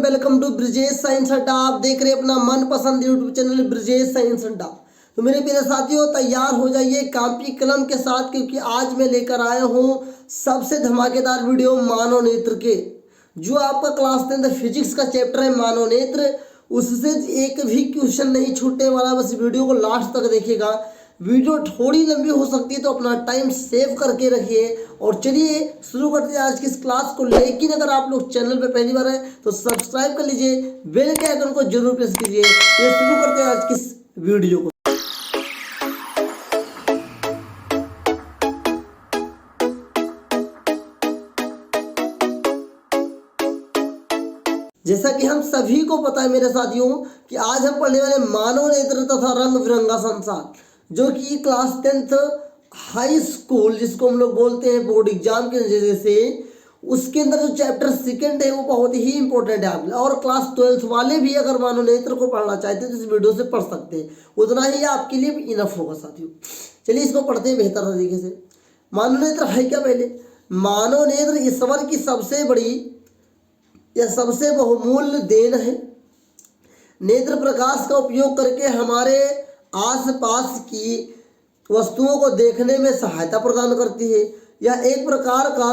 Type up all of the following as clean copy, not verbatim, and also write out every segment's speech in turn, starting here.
Welcome to Brijesh science अड्डा। आप देख रहे हैं अपना मनपसंद यूट्यूब चैनल ब्रिजेश साइंस अड्डा। तो मेरे प्यारे साथियों, तैयार हो जाइए कॉपी कलम के साथ, क्योंकि आज मैं लेकर आया हूँ सबसे धमाकेदार वीडियो मानव नेत्र के। जो आपका क्लास 10 फिजिक्स का चैप्टर है मानव नेत्र, उससे एक भी क्वेश्चन नहीं छूटने वाला। बस वीडियो को लास्ट तक देखिएगा। वीडियो थोड़ी लंबी हो सकती है तो अपना टाइम सेव करके रखिए। और चलिए शुरू करते हैं आज की इस क्लास को। लेकिन अगर आप लोग चैनल पे पहली बार है तो सब्सक्राइब कर लीजिए, बेल के आइकन को जरूर प्रेस कीजिए। ये शुरू करते हैं आज की इस वीडियो को। जैसा कि हम सभी को पता है मेरे साथियों कि आज हम पढ़ने वाले मानव नेत्र तथा रंग बिरंगा संसार, जो कि क्लास 10th हाई स्कूल जिसको हम लोग बोलते हैं बोर्ड एग्जाम के जैसे, उसके अंदर जो चैप्टर सेकंड है वो बहुत ही इंपॉर्टेंट है आप। और क्लास 12th वाले भी अगर मानव नेत्र को पढ़ना चाहते हैं तो इस वीडियो से पढ़ सकते हैं, उतना ही आपके लिए इनफ होगा साथियों। चलिए इसको पढ़ते हैं बेहतर तरीके से। मानव नेत्र है क्या? पहले मानव नेत्र ईश्वर की सबसे बड़ी यह सबसे बहुमूल्य देन है। नेत्र प्रकाश का उपयोग करके हमारे आसपास की वस्तुओं को देखने में सहायता प्रदान करती है। यह एक प्रकार का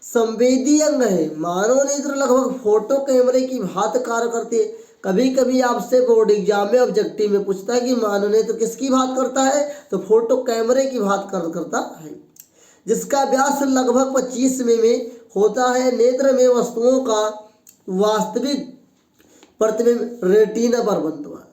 संवेदी अंग है। मानव नेत्र लगभग फोटो कैमरे की भांति कार्य करते हैं। कभी कभी आपसे बोर्ड एग्जाम में ऑब्जेक्टिव में पूछता है कि मानव नेत्र किसकी भांति करता है, तो फोटो कैमरे की भांति कार्य करता है, जिसका व्यास लगभग 25 में होता है। नेत्र में वस्तुओं का वास्तविक प्रतिबिंब रेटिना पर बनता है।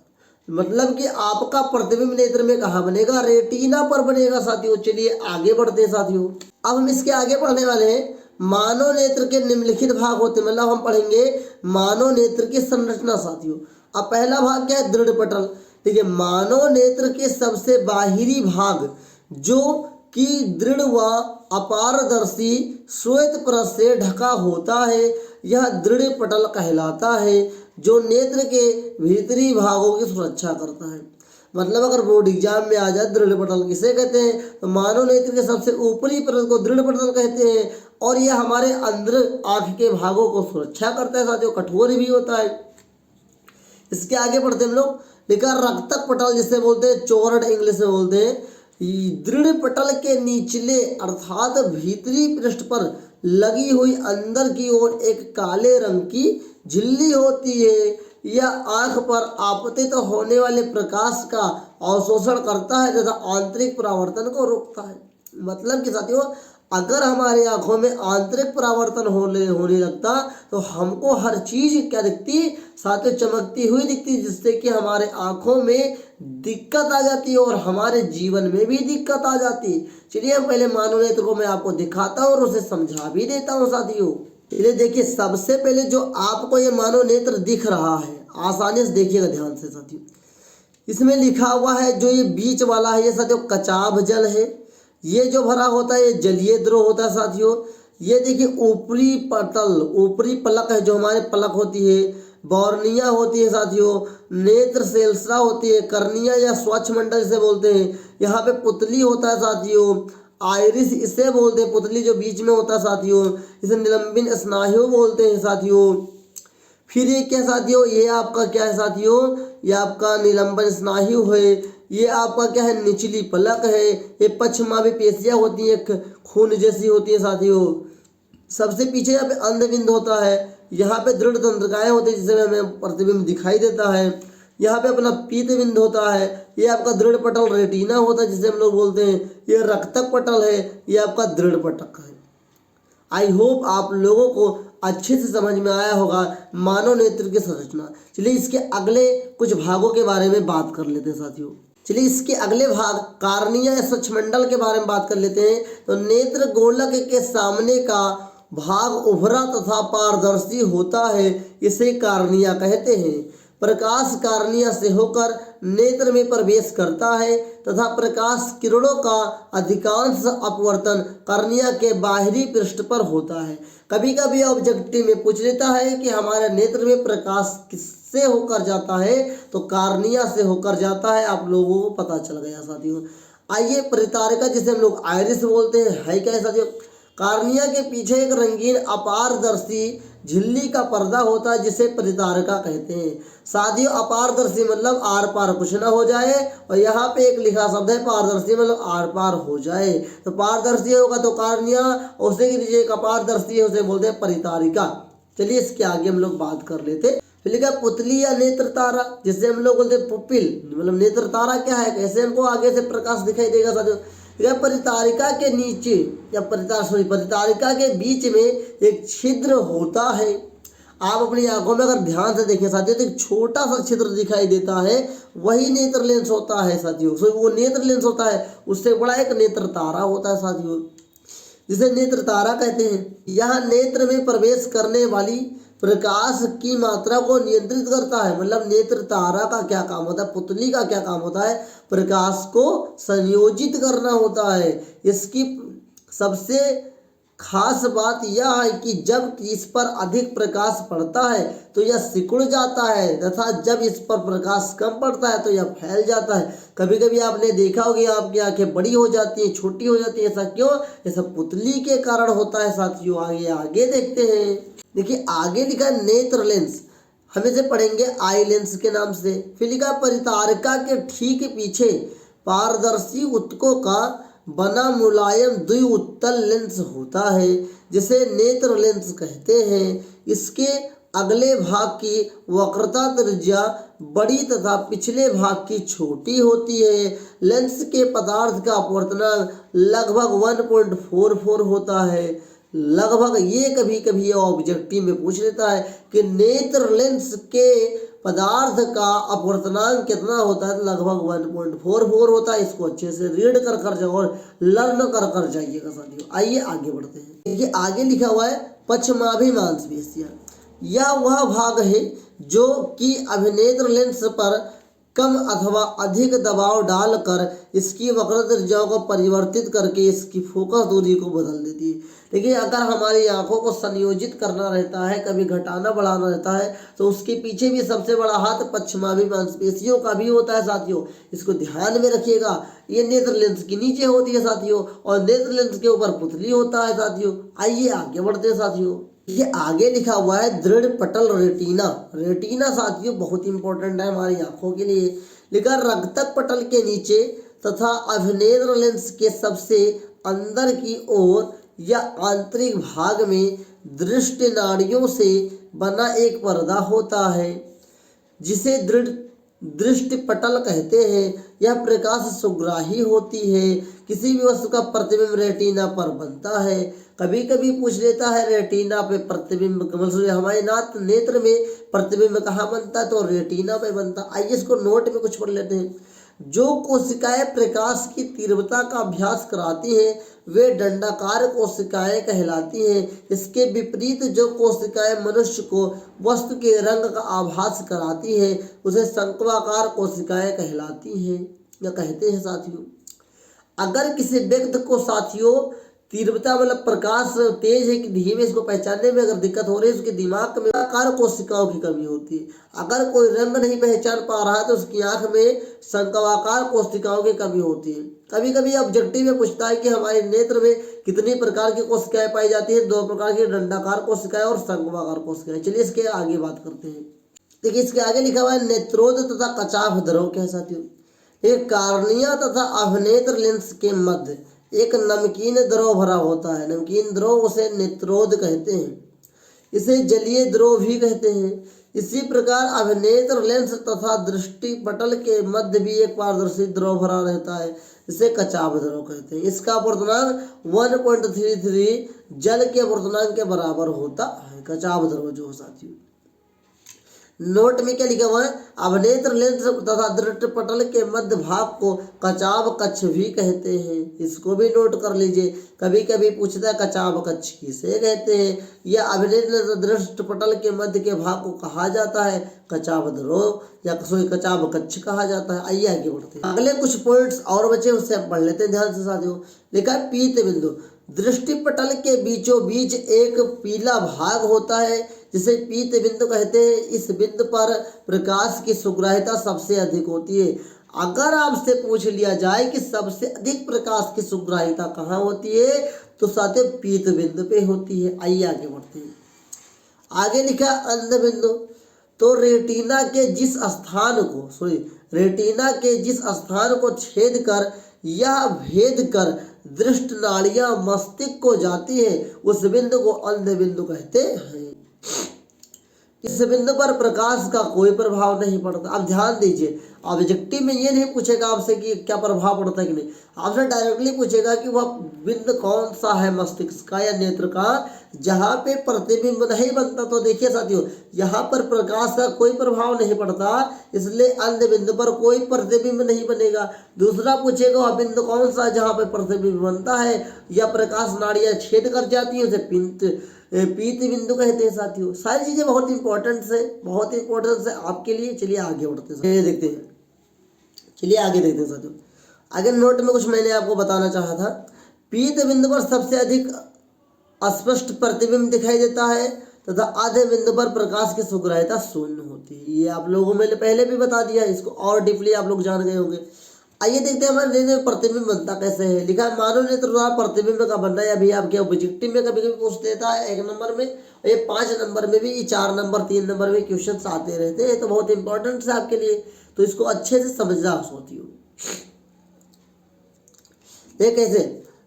मतलब कि आपका प्रतिबिंब नेत्र में कहाँ बनेगा? रेटिना पर बनेगा साथियों। चलिए आगे बढ़ते हैं साथियों। अब हम इसके आगे पढ़ने वाले हैं मानव नेत्र के निम्नलिखित भाग होते हैं। मतलब हम पढ़ेंगे मानव नेत्र की संरचना साथियों। अब पहला भाग क्या है? दृढ़ पटल। देखिए, मानव नेत्र के सबसे बाहरी भाग जो कि दृढ़ व अपारदर्शी श्वेत परत से ढका होता है, यह दृढ़ पटल कहलाता है, जो नेत्र के भीतरी भागों की सुरक्षा करता है। मतलब अगर बोर्ड एग्जाम में आ जाए दृढ़ पटल किसे कहते हैं, तो मानव नेत्र के सबसे ऊपरी परत को दृढ़ पटल कहते हैं। और यह हमारे अंदर आँख के भागों को सुरक्षा करता है साथियों, कठोर भी होता है। इसके आगे बढ़ते हम लोग। लिखा रक्तक पटल जिसे बोलते हैं, चौरड इंग्लिश में बोलते हैं। दृढ़ पटल के निचले अर्थात भीतरी पृष्ठ पर लगी हुई अंदर की ओर एक काले रंग की झिल्ली होती है। यह आंख पर आपतित होने वाले प्रकाश का अवशोषण करता है तथा आंतरिक परावर्तन को रोकता है। मतलब कि साथियों, अगर हमारे आंखों में आंतरिक परावर्तन होने लगता तो हमको हर चीज क्या दिखती? साथियों चमकती हुई दिखती, जिससे कि हमारे आंखों में दिक्कत आ जाती है और हमारे जीवन में भी दिक्कत आ जाती है। चलिए हम पहले मानव नेत्र को मैं आपको दिखाता हूँ और उसे समझा भी देता हूँ साथियों। चलिए देखिए, सबसे पहले जो आपको ये मानव नेत्र दिख रहा है, आसानी से देखिएगा ध्यान से साथियों। इसमें लिखा हुआ है जो ये बीच वाला है, ये साथियों कचाभ जल है। ये जो भरा होता है ये जलीय द्रव होता है साथियों। ये देखिए ऊपरी पटल, ऊपरी पलक है जो हमारे पलक होती है, बॉर्निया होती है साथियों, नेत्र सेल्सा होती है, कर्निया या स्वच्छ मंडल जिसे बोलते हैं। यहाँ पे पुतली होता है साथियों, आइरिस इसे बोलते हैं, पुतली जो बीच में होता है साथियों। इसे निलंबिन स्नायु बोलते हैं साथियों। फिर ये क्या साथियों? ये आपका क्या है साथियों? ये आपका निलंबन स्नायु है। ये आपका क्या है? निचली पलक है। ये पश्चिमावी पेशियां होती हैं, खून जैसी होती है साथियों। सबसे पीछे यहाँ पे अंधबिंद होता है। यहाँ पे दृढ़ तंत्रिकाएं होती है जिसमें हमें प्रतिबिंब दिखाई देता है। यहाँ पे अपना पीत बिंद होता है। ये आपका दृढ़ पटल रेटिना होता है जिसे हम लोग बोलते हैं। ये रक्तक पटल है, ये आपका दृढ़ पटक है। आई होप आप लोगों को अच्छे से समझ में आया होगा मानव नेत्र की संरचना। चलिए इसके अगले कुछ भागों के बारे में बात कर लेते हैं साथियों। चलिए इसके अगले भाग कार्निया या स्वच्छमंडल के बारे में बात कर लेते हैं। तो नेत्र गोलक के सामने का भाग उभरा तथा पारदर्शी होता है, इसे कार्निया कहते हैं। प्रकाश कार्निया से होकर नेत्र में प्रवेश करता है तथा प्रकाश किरणों का अधिकांश अपवर्तन कार्निया के बाहरी पृष्ठ पर होता है। कभी कभी ऑब्जेक्टिव में पूछ लेता है कि हमारे नेत्र में प्रकाश किससे होकर जाता है, तो कार्निया से होकर जाता है। आप लोगों को पता चल गया साथियों। आइए परितारिका जिसे हम लोग आइरिस बोलते हैं, है क्या है साथियों? कार्निया के पीछे एक रंगीन अपारदर्शी झिल्ली का पर्दा होता है जिसे परितारिका कहते हैं। साथियों, अपारदर्शी मतलब आर पार कुछ ना हो जाए, और यहाँ पे एक लिखा शब्द है पारदर्शी मतलब आर पार हो जाए। तो पारदर्शी होगा तो कार्निया, उसे के नीचे एक अपारदर्शी है उसे बोलते हैं परितारिका। चलिए इसके आगे हम लोग बात कर लेते हैं। फिर लिखा पुतली या नेत्र तारा, जिसे हम लोग बोलते हैं पुपिल, मतलब नेत्र तारा क्या है, कैसे हमको आगे से प्रकाश दिखाई देगा साथियों। यह परितारिका के नीचे या परितारिका के बीच में एक छिद्र होता है। आप अपनी आंखों में अगर ध्यान से देखें साथियों तो एक छोटा सा छिद्र दिखाई देता है, वही नेत्र लेंस होता है साथियों। सो वो नेत्र लेंस होता है, उससे बड़ा एक नेत्र तारा होता है साथियों, जिसे नेत्र तारा कहते हैं। यह नेत्र में प्रवेश करने वाली प्रकाश की मात्रा को नियंत्रित करता है। मतलब नेत्र तारा का क्या काम होता है, पुतली का क्या काम होता है, प्रकाश को संयोजित करना होता है। इसकी सबसे खास बात यह है कि जब इस पर अधिक प्रकाश पड़ता है तो यह सिकुड़ जाता है, तथा जब इस पर प्रकाश कम पड़ता है तो यह फैल जाता है। कभी कभी आपने देखा होगा आपकी आंखें बड़ी हो जाती हैं, छोटी हो जाती है, ऐसा क्यों? ये सब पुतली के कारण होता है साथियों। आगे देखते हैं। देखिए आगे लिखा है नेत्र लेंस, हम इसे पढ़ेंगे आई लेंस के नाम से। फिर लिखा परितारिका के ठीक पीछे पारदर्शी उत्तकों का बना मुलायम द्विउत्तल लेंस होता है, जिसे नेत्र लेंस कहते हैं। इसके अगले भाग की वक्रता त्रिज्या बड़ी तथा पिछले भाग की छोटी होती है। लेंस के पदार्थ का अपवर्तनांक लगभग 1.44 होता है। लगभग ये कभी कभी ऑब्जेक्टिव में पूछ लेता है कि नेत्र लेंस के पदार्थ का अपवर्तनांक कितना होता है, तो लगभग 1.44 होता है। इसको अच्छे से रीड कर जाओ और लर्न कर जाइएगा साथियों। आइए आगे बढ़ते हैं। देखिए आगे लिखा हुआ है पश्चिमाभि मांसपेशियां। यह वह भाग है जो कि अभिनेत्र लेंस पर कम अथवा अधिक दबाव डालकर इसकी वक्रता त्रिज्याओं को परिवर्तित करके इसकी फोकस दूरी को बदल देती है। देखिए अगर हमारी आंखों को संयोजित करना रहता है, कभी घटाना बढ़ाना रहता है, तो उसके पीछे भी सबसे बड़ा हाथ पश्चिमाभि मांसपेशियों का भी होता है साथियों। इसको ध्यान में रखिएगा। ये नेत्र लेंस के नीचे होती है साथियों, और नेत्र लेंस के ऊपर पुतली होता है साथियों। आइए आगे बढ़ते हैं साथियों। ये आगे लिखा हुआ है दृढ़ पटल रेटिना। रेटिना साथियों बहुत इंपॉर्टेंट है हमारी आंखों के लिए। लिखा रक्तक पटल के नीचे तथा अभिनेत्र लेंस के सबसे अंदर की ओर या आंतरिक भाग में दृष्टि नाड़ियों से बना एक पर्दा होता है, जिसे दृष्टि पटल कहते हैं। यह प्रकाश सुग्राही होती है। किसी भी वस्तु का प्रतिबिंब रेटिना पर बनता है। कभी कभी पूछ लेता है रेटिना पे प्रतिबिंब, मतलब हमारे नेत्र में प्रतिबिंब कहाँ बनता है, तो रेटिना पे बनता है। आइए इसको नोट में कुछ पढ़ लेते हैं। जो कोशिकाएं प्रकाश की तीव्रता का अभ्यास कराती हैं वे दंडाकार कोशिकाएं कहलाती हैं। इसके विपरीत जो कोशिकाएं मनुष्य को वस्तु के रंग का आभास कराती हैं उसे शंक्वाकार कोशिकाएं कहलाती हैं या कहते हैं साथियों। अगर किसी व्यक्ति को साथियों तीव्रता मतलब प्रकाश तेज है कि धीमे, इसको पहचानने में अगर दिक्कत हो रही है, उसके दिमाग में आकार कोशिकाओं की कमी होती है। अगर कोई रंग नहीं पहचान पा रहा है तो उसकी आंख में शंक्वाकार कोशिकाओं की कमी होती है। कभी कभी ऑब्जेक्टिव में पूछता है कि हमारे नेत्र में कितनी प्रकार की कोशिकाएं पाई जाती है, 2 प्रकार की, दंडाकार कोशिकाएं और शंक्वाकार कोशिकाएं। चलिए इसके आगे बात करते हैं। देखिए इसके आगे लिखा हुआ है नेत्रोद तथा कचाभ द्रव क्या साथियों। एक कार्निया तथा अभिनेत्र लेंस के मध्य एक नमकीन द्रव भरा होता है। नमकीन द्रव उसे नेत्रोद कहते हैं। इसे जलीय द्रव भी कहते हैं। इसी प्रकार अभिनेत्र लेंस तथा दृष्टि पटल के मध्य भी एक पारदर्शी द्रव भरा रहता है, इसे कचाभ द्रव कहते हैं। इसका अपवर्तनांक 1.33 जल के अपवर्तनांक के बराबर होता है। कचाभ द्रव जो साथियों, नोट में क्या लिखा हुआ है, अभिनेत्र लेंस तथा दृष्टि पटल के मध्य भाग को कचाभ कक्ष भी कहते हैं। इसको भी नोट कर लीजिए। कभी कभी पूछता है कचाभ कक्ष किसे कहते हैं। यह अभिनेत्र लेंस दृष्टि पटल के मध्य के भाग को कहा जाता है कचाभ द्रव या कचाभ कक्ष कहा जाता है। आइए आगे बढ़ते हैं। अगले कुछ पॉइंट्स और बचे उससे पढ़ लेते हैं ध्यान से साथियों। लिखा है पीत बिंदु। दृष्टि पटल के बीचों बीच एक पीला भाग होता है जिसे पीत बिंदु कहते हैं। इस बिंदु पर प्रकाश की सुग्राह्यता सबसे अधिक होती है। अगर आपसे पूछ लिया जाए कि सबसे अधिक प्रकाश की सुग्राहिता कहाँ होती है, तो साथियों पीत बिंदु पे होती है। आइए आगे बढ़ते हैं। आगे लिखा अंध बिंदु। तो रेटिना के जिस स्थान को छेद कर या भेद कर दृष्ट नाड़ियां मस्तिष्क को जाती है, उस बिंदु को अंध बिंदु कहते हैं। इस बिंदु पर प्रकाश का कोई प्रभाव नहीं पड़ता। अब ध्यान दीजिए, ऑब्जेक्टिव में ये नहीं पूछेगा आपसे कि क्या प्रभाव पड़ता है कि नहीं, आपसे डायरेक्टली पूछेगा कि वह बिंदु कौन सा है मस्तिष्क का या नेत्र का जहाँ पे प्रतिबिंब नहीं बनता। तो देखिए साथियों, यहाँ पर प्रकाश का कोई प्रभाव नहीं पड़ता, इसलिए अंध बिंदु पर कोई प्रतिबिंब नहीं बनेगा। दूसरा पूछेगा वह बिंदु कौन सा है जहाँ पे प्रतिबिंब बनता है या प्रकाश नाड़ियाँ छेद कर जाती है, उसे पीत बिंदु कहते हैं। साथियों सारी चीजें बहुत इंपॉर्टेंट है आपके लिए। चलिए आगे बढ़ते हैं, देखते हैं। चलिए आगे देखते हैं साथियों। आगे नोट में कुछ मैंने आपको बताना चाहा था। पीत बिंदु पर सबसे अधिक स्पष्ट प्रतिबिंब दिखाई देता है तथा आधे बिंदु पर प्रकाश की सुग्राहिता शून्य होती है। ये आप लोगों में पहले भी बता दिया, इसको और डीपली आप लोग जान गए होंगे। आइए देखते हैं हमारे नेत्र में प्रतिबिंब बनता कैसे है। लिखा है मानव नेत्र द्वारा प्रतिबिंब का बनना है। अभी आपके ऑब्जेक्टिव में कभी कभी पूछ देता है 1 नंबर में, ये 5 नंबर में भी, 4 नंबर 3 नंबर में क्वेश्चन आते रहते हैं, तो बहुत इंपॉर्टेंट है आपके लिए, तो इसको अच्छे से समझना होती हो। ये कैसे,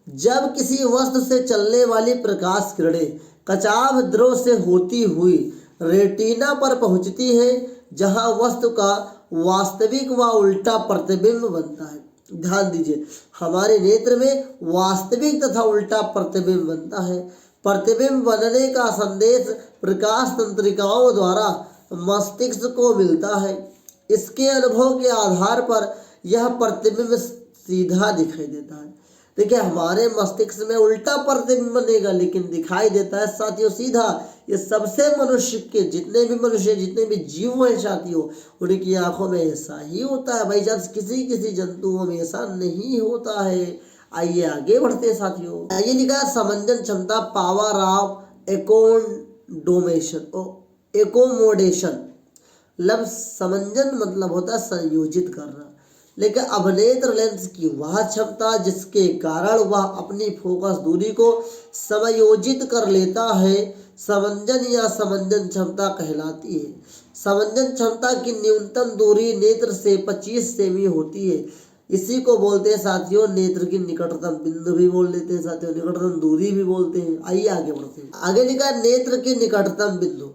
जब किसी वस्तु से चलने वाली प्रकाश किरणें कचाव द्रव से होती हुई रेटिना पर पहुंचती है, जहां वस्तु का वास्तविक व उल्टा प्रतिबिंब बनता है। ध्यान दीजिए, हमारे नेत्र में वास्तविक तथा उल्टा प्रतिबिंब बनता है। प्रतिबिंब बनने का संदेश प्रकाश तंत्रिकाओं द्वारा मस्तिष्क को मिलता है। इसके अनुभव के आधार पर यह प्रतिबिंब सीधा दिखाई देता है। देखिए, हमारे मस्तिष्क में उल्टा प्रतिबिंब बनेगा लेकिन दिखाई देता है साथियों सीधा। ये सबसे मनुष्य के जितने भी जीव हैं साथियों, उनकी आंखों में ऐसा ही होता है। भाई जान किसी जंतुओं में ऐसा नहीं होता है। आइए आगे बढ़ते हैं साथियों। आइए लिखा समंजन क्षमता, पावर ऑफ एकोमोडेशन। समंजन मतलब होता है संयोजित करना, लेकिन अवनेत्र लेंस की वह क्षमता जिसके कारण वह अपनी फोकस दूरी को समायोजित कर लेता है, समंजन या समंजन क्षमता कहलाती है। समंजन क्षमता की न्यूनतम दूरी नेत्र से 25 सेमी होती है। इसी को बोलते हैं साथियों नेत्र की निकटतम बिंदु भी बोल देते हैं साथियों, निकटतम दूरी भी बोलते हैं। आइए आगे बढ़ते हैं। आगे लिखा नेत्र की निकटतम बिंदु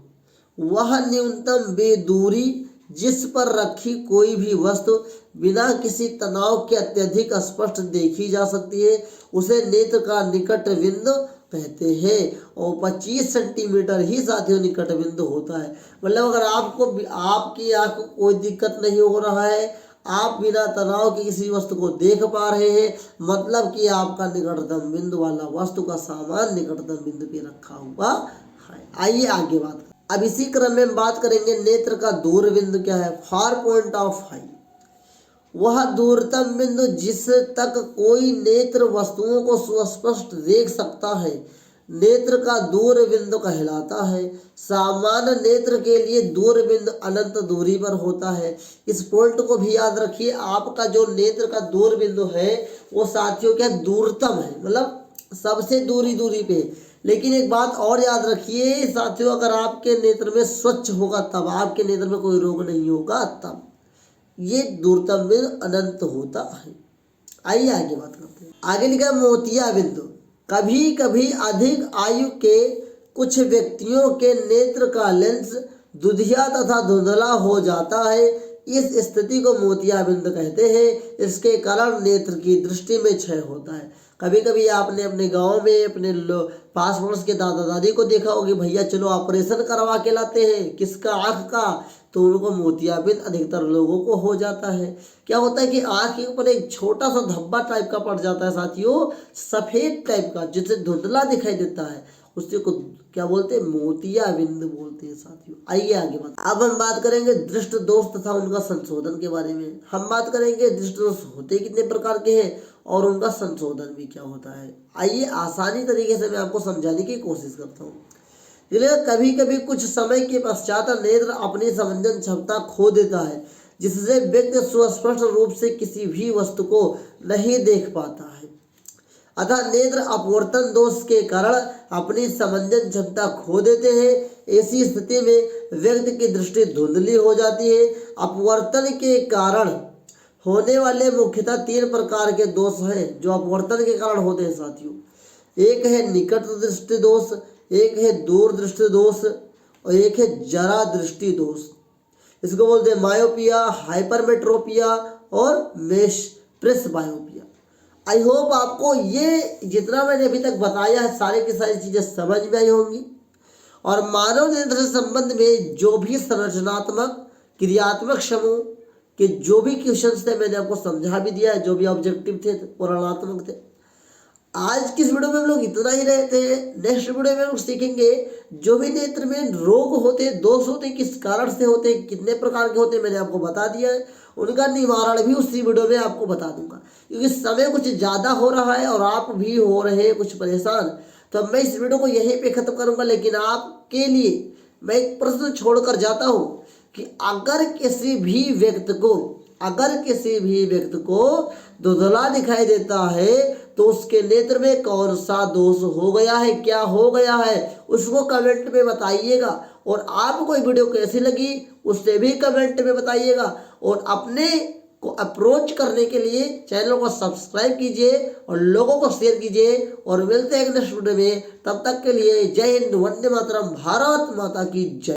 वह न्यूनतम दूरी जिस पर रखी कोई भी वस्तु बिना किसी तनाव के अत्यधिक स्पष्ट देखी जा सकती है, उसे नेत्र का निकट बिंदु कहते हैं। और 25 सेंटीमीटर ही साथियों निकट बिंदु होता है। मतलब अगर आपकी आंख को कोई दिक्कत नहीं हो रहा है, आप बिना तनाव के किसी वस्तु को देख पा रहे हैं, मतलब कि आपका निकटतम बिंदु वाला वस्तु का सामान निकटतम बिंदु पे रखा हुआ है। आइए आगे बात करें। अब इसी क्रम में हम बात करेंगे नेत्र का दूर बिंदु क्या है। फार पॉइंट ऑफ आई वह दूरतम बिंदु जिस तक कोई नेत्र वस्तुओं को सुस्पष्ट देख सकता है, नेत्र का दूर बिंदु कहलाता है। सामान्य नेत्र के लिए दूर बिंदु अनंत दूरी पर होता है। इस पॉइंट को भी याद रखिए, आपका जो नेत्र का दूर बिंदु है वो साथियों क्या दूरतम है, मतलब सबसे दूरी पे। लेकिन एक बात और याद रखिए साथियों, अगर आपके नेत्र में स्वच्छ होगा तब, आपके नेत्र में कोई रोग नहीं होगा तब ये दूरतम बिंदु अनंत होता है। आइए आगे बात करते हैं। आगे लिखा मोतिया बिंदु। कभी कभी अधिक आयु के कुछ व्यक्तियों के नेत्र का लेंस दुधिया तथा धुंधला हो जाता है। इस स्थिति को मोतिया बिंदु कहते हैं। इसके कारण नेत्र की दृष्टि में क्षय होता है। कभी कभी आपने अपने गांव में अपने पास पड़ोस के दादा दादी को देखा होगा, भैया चलो ऑपरेशन करवा के लाते हैं, किसका, आँख का, तो उनको मोतियाबिंद अधिकतर लोगों को हो जाता है। क्या होता है कि आँख के ऊपर एक छोटा सा धब्बा टाइप का पड़ जाता है साथियों, सफ़ेद टाइप का, जिससे धुंधला दिखाई देता है, उसी को क्या बोलते हैं, मोतियाबिंद बोलते हैं साथियों। आइए आगे अब हम बात करेंगे दृष्टि दोष तथा उनका संशोधन के बारे में। हम बात करेंगे दृष्टि दोष होते कितने प्रकार के हैं और उनका संशोधन भी क्या होता है। आइए आसानी तरीके से मैं आपको समझाने की कोशिश करता हूँ। कभी कभी कुछ समय के पश्चात नेत्र अपनी समंजन क्षमता खो देता है, जिससे व्यक्ति सुस्पष्ट रूप से किसी भी वस्तु को नहीं देख पाता है। अतः नेत्र अपवर्तन दोष के कारण अपनी समंजन क्षमता खो देते हैं। ऐसी स्थिति में व्यक्ति की दृष्टि धुंधली हो जाती है। अपवर्तन के कारण होने वाले मुख्यतः 3 प्रकार के दोष हैं जो अपवर्तन के कारण होते हैं साथियों। एक है निकट दृष्टि दोष, एक है दूर दृष्टि दोष और एक है जरा दृष्टि दोष। इसको बोलते हैं मायोपिया, हाइपरमेट्रोपिया और प्रेसबायोपिया। आई होप आपको ये जितना मैंने अभी तक बताया है सारी की सारी चीज़ें समझ में आई होंगी। और मानव नेत्र से संबंध में जो भी संरचनात्मक क्रियात्मक समूह के जो भी क्वेश्चंस थे मैंने आपको समझा भी दिया है, जो भी ऑब्जेक्टिव थे वर्णनात्मक थे। आज की इस वीडियो में हम लोग इतना ही रहते हैं। नेक्स्ट वीडियो में हम सीखेंगे जो भी नेत्र में रोग होते हैं, दोष होते हैं, किस कारण से होते हैं, कितने प्रकार के होते हैं मैंने आपको बता दिया है। उनका निवारण भी उसी वीडियो में आपको बता दूंगा, क्योंकि समय कुछ ज़्यादा हो रहा है और आप भी हो रहे हैं कुछ परेशान। तो मैं इस वीडियो को यहीं पे ख़त्म करूंगा, लेकिन आपके लिए मैं एक प्रश्न छोड़कर जाता हूँ कि अगर किसी भी व्यक्ति को धुंधला दिखाई देता है तो उसके नेत्र में कौन सा दोष हो गया है, क्या हो गया है, उसको कमेंट में बताइएगा। और आपको ये वीडियो कैसी लगी उससे भी कमेंट में बताइएगा। और अपने को अप्रोच करने के लिए चैनल को सब्सक्राइब कीजिए और लोगों को शेयर कीजिए। और मिलते हैं नेक्स्ट वीडियो में, तब तक के लिए जय हिंद, वंदे मातरम, भारत माता की जय।